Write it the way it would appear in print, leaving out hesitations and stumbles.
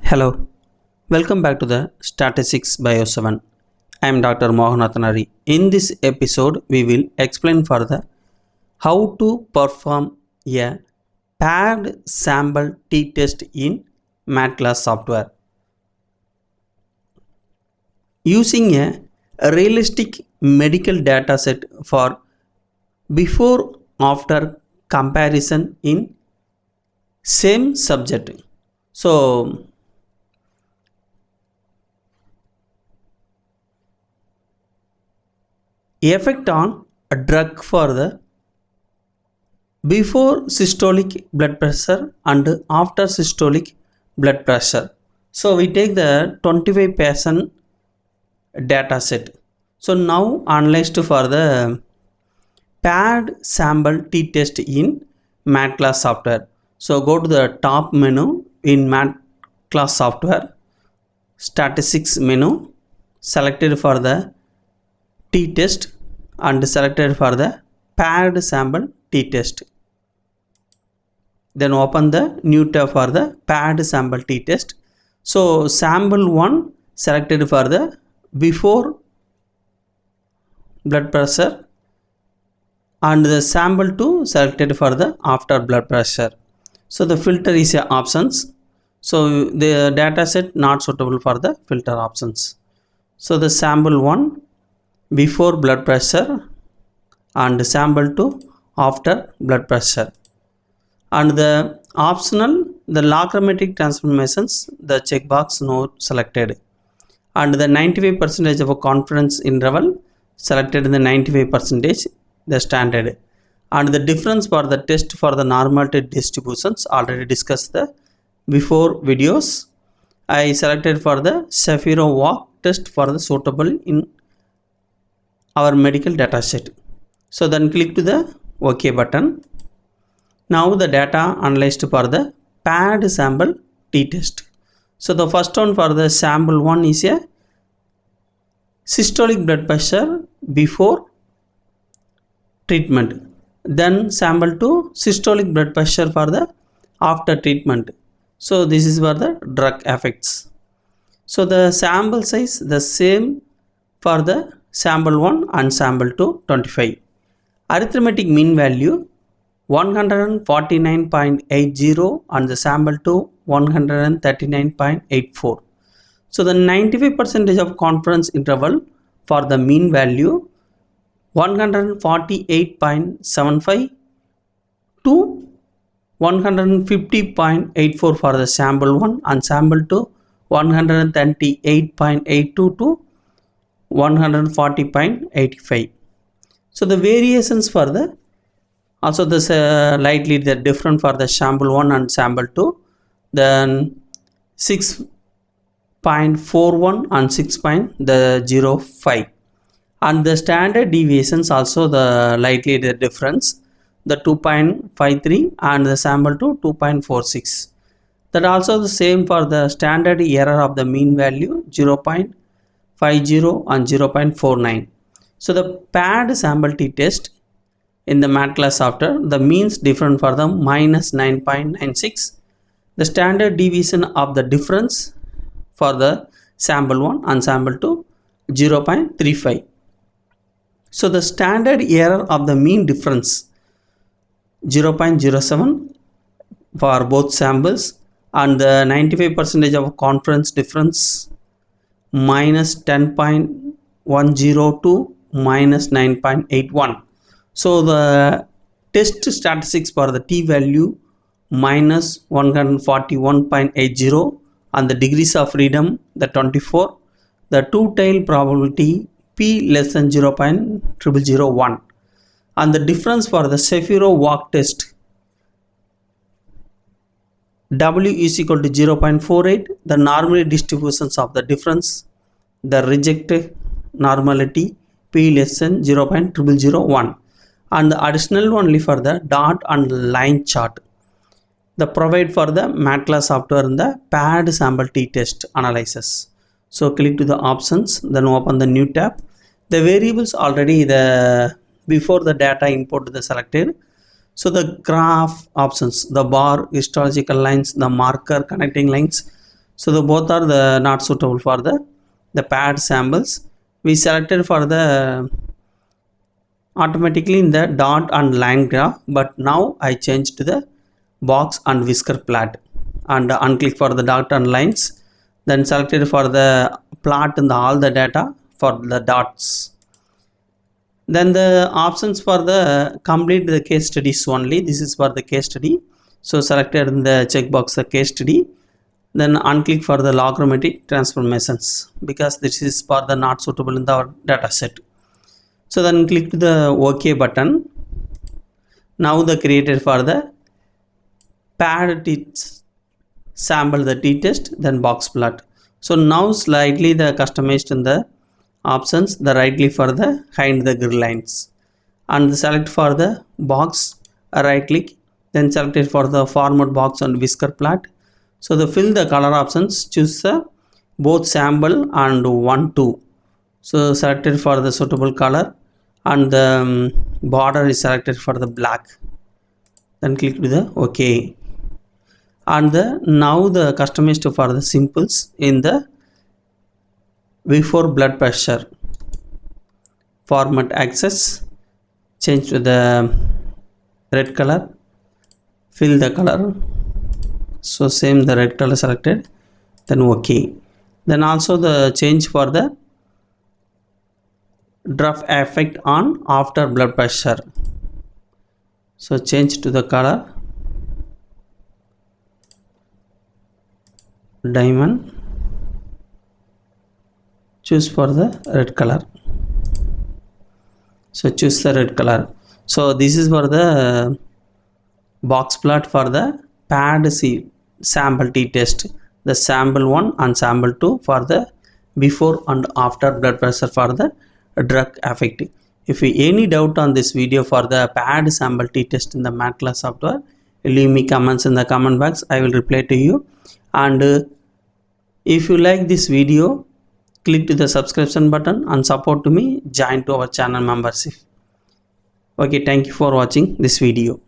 Hello, welcome back to the Statistics Bio 7. I am Dr. Mohanathanari. In this episode, we will explain further how to perform a paired sample t-test in MedCalc software. Using a realistic medical dataset for before-after comparison in same subject. So, effect on a drug for the before systolic blood pressure and after systolic blood pressure. So we take the 25 patient data set. So now analyzed for the paired sample t-test in MedCalc software. So go to the top menu in MedCalc software, statistics menu, selected for the t-test and selected for the paired sample t-test. Then open the new tab for the paired sample t-test. So sample 1 selected for the before blood pressure and the sample 2 selected for the after blood pressure. So the filter is options. So the data set not suitable for the filter options. So the sample 1 before blood pressure and sample 2 after blood pressure. And the optional, the logarithmic transformations, the checkbox no selected. And the 95% of a confidence interval selected in the 95%, the standard. And the difference for the test for the normality distributions already discussed the before videos. I selected for the Shapiro walk test for the suitable in our medical data set. So then click to the OK button. Now the data analyzed for the paired sample t-test. So the first one for the sample 1 is a systolic blood pressure before treatment. Then sample 2 systolic blood pressure for the after treatment. So this is for the drug effects. So the sample size the same for the sample 1 and sample 2 25. Arithmetic mean value 149.80 and the sample 2 139.84. So the 95% of confidence interval for the mean value 148.75 to 150.84 for the sample 1 and sample 2 138.82 to 140.85. So the variations for the also this lightly they're different for the sample 1 and sample 2, then 6.41 and 6.05, and the standard deviations also the lightly the difference, the 2.53 and the sample 2 2.46. That also the same for the standard error of the mean value 0.50 and 0.49. So the paired sample t-test in the MedCalc software, the means different for the minus 9.96. The standard deviation of the difference for the sample 1 and sample 2 0.35. So the standard error of the mean difference 0.07 for both samples, and the 95% of confidence difference minus 10.10 to minus 9.81. So the test statistics for the t-value minus 141.80 and the degrees of freedom the 24, the two-tail probability p less than 0.0001, and the difference for the Shapiro walk test w is equal to 0.48, the normal distributions of the difference, the rejected normality p less than 0.0001. And the additional only for the dot and line chart the provide for the MedCalc software in the paired sample t-test analysis. So click to the options, then open the new tab. The variables already the before the data input the selected. So the graph options, the bar, histological lines, the marker connecting lines, So the both are the not suitable for the paired samples. We selected for the automatically in the dot and line graph, but now I changed to the box and whisker plot and unclick for the dot and lines, then selected for the plot in the all the data for the dots. Then the options for the complete the case studies only. This is for the case study. So selected in the checkbox the case study. Then unclick for the logarithmic transformations because this is for the not suitable in the data set. So then click the OK button. Now the created for the paired sample the t-test, then box plot. So now slightly the customized in the options, the right click for the hide the grid lines and select for the box, right click, then select it for the format box and whisker plot. So the fill the color options, choose the both sample and 1 2. So selected for the suitable color and the border is selected for the black, then click to the OK. And now the customized for the simples in the before blood pressure format access, change to the red color, fill the color, so same the red color selected, then OK. Then also the change for the draft effect on after blood pressure, so change to the color diamond, choose for the red color, so choose the red color. So this is for the box plot for the paired sample t-test, the sample 1 and sample 2 for the before and after blood pressure for the drug effect. If you any doubt on this video for the paired sample t-test in the MedCalc software, leave me comments in the comment box, I will reply to you. And if you like this video, click to the subscription button and support to me, join to our channel membership. Okay, thank you for watching this video.